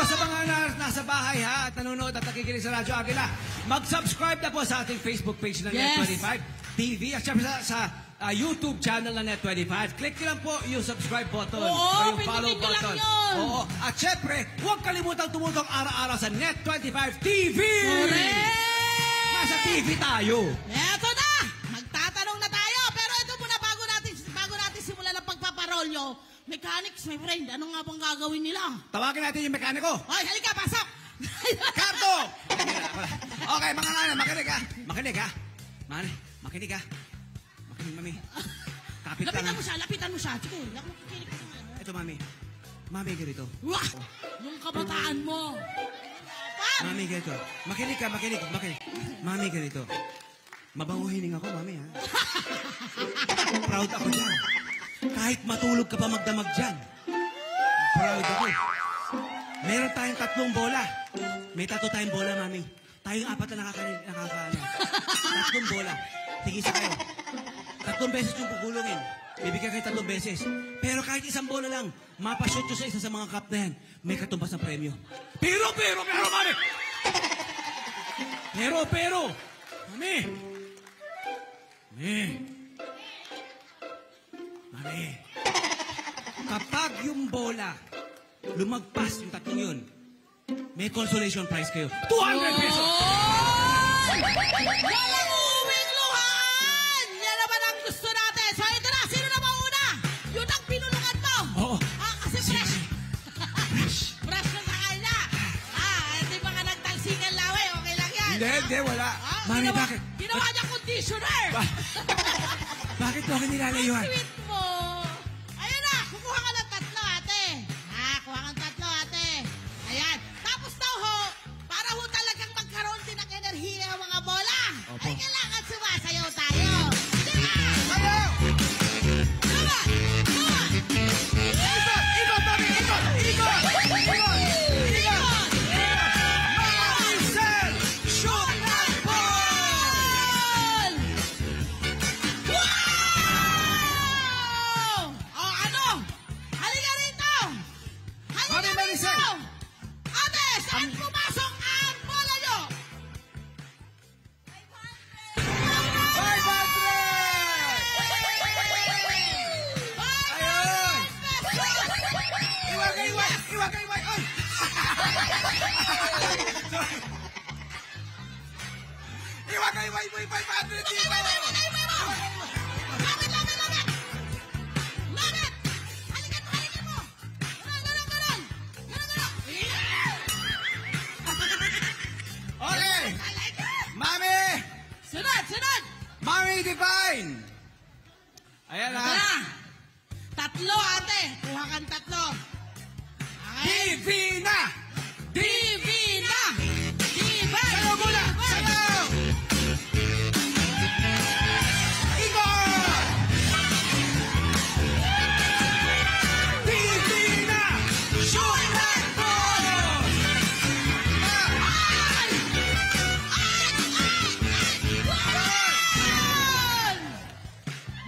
sa mga nasa bahay ha, at nanonood at nakikinig sa Radyo Agila, mag-subscribe na po sa ating Facebook page na Net25 TV at syempre sa YouTube channel na Net25. Click nyo lang po yung subscribe button. Oo, yung follow button. Oo. At syempre, huwag kalimutang tumutong araw-araw sa Net25 TV! Correct! Nasa TV tayo. Eto na! Magtatanong na tayo. Pero ito muna, bago natin simulan ang pagpaparolyo. Mechanics, my friend, ano nga bang gagawin nila? Tawagin natin yung mekaniko. Hoy, halika, pasok! Karto! Okay, mga nanay, makinig ha. Makinig ha. Makinig ha. Makinig, mami. Kapit lang. Lapitan mo siya. Sige, hindi ako makikinig ka sa mga. Ito, mami. Mami, ganito. Wah! Yung kabataan mo. Mami, ganito. Makinig ka. Mami, ganito. Mabanguhining ako, mami, ha? Proud ako dyan. Kahit matulog ka pa magdamag dyan. Proud ako. Meron tayong 3 bola. May 3 tayong bola, mami. Tayong 4 na nakakaano. 3 bola. Tigisa kayo. 3 beses yung pugulungin. Bibigyan kayo 3 beses. Pero kahit 1 bola lang, mapashoot nyo sa isa sa mga cup na yan, may katumbas ng premyo. Pero, mami! Pero, mami! Mami! Kapag yung bola, lumagpas yung 3 yun, may consolation prize kayo. 200 pesos! Walang uwing luhan! Yan naman ang gusto natin. So ito na, sino na mauna? Yun ang pinulungan mo. Oo. Kasi fresh. Fresh na sa kanya. Hindi mga nagtalsingan laway. Okay lang yan. Hindi, wala. Mami, bakit? Ginawa niya conditioner. Bakit mo ako nilalayuan? Sweet mo. Ayun na, kukuha ka ng 3, ate. Kuha ka ng 3, ate. Ayan. Tapos daw ho, para ho talagang magkaroon din ng enerhiya ng mga bola. Opo. Ay, kailangan sumasayaw tayo. Diba? Sayaw! Come on! Ikot, mami! Ikot! Maricel! Shoot and ball! Wow! Ano? Halika rito! Mami Maricel! Ate, saan pumasok ang bola nyo? 500! Iwag! Ay! Iwag! 500 dito! Lapit! Halikan mo! Ganon! Okay! Mami! Sunod! Mami Divine! Ayan Ito ha! na! 3, ate! Kuha kang 3. Okay? Divina! Divina! Sayaw muna! Sayaw! Ikot! Divina! Shoot and ball!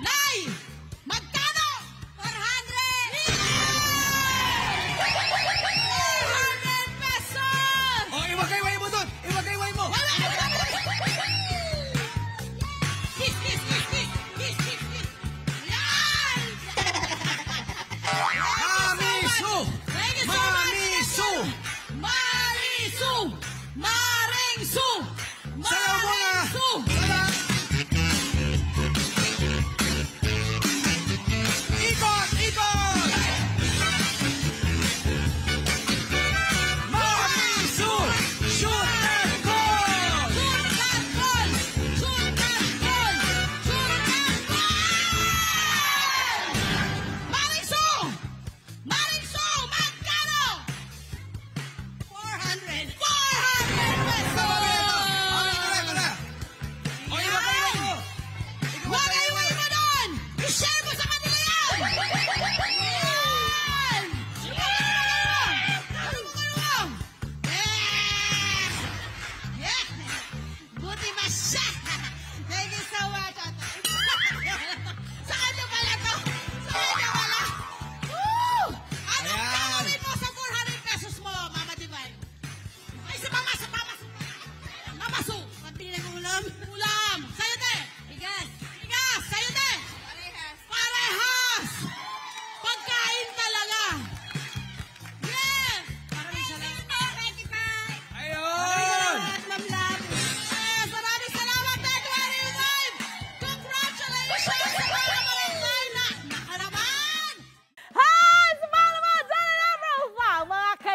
Nay! Magkano? 400!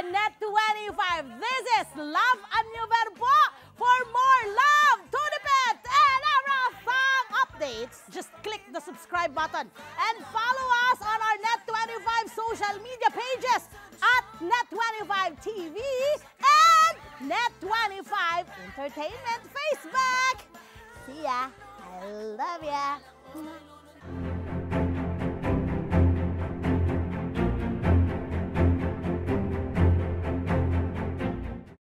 Net25. This is Love Anyo Verbo. For more love, Tunipet, and everything updates, just click the subscribe button and follow us on our Net25 social media pages at Net25 TV and Net25 Entertainment Facebook. See ya. I love ya.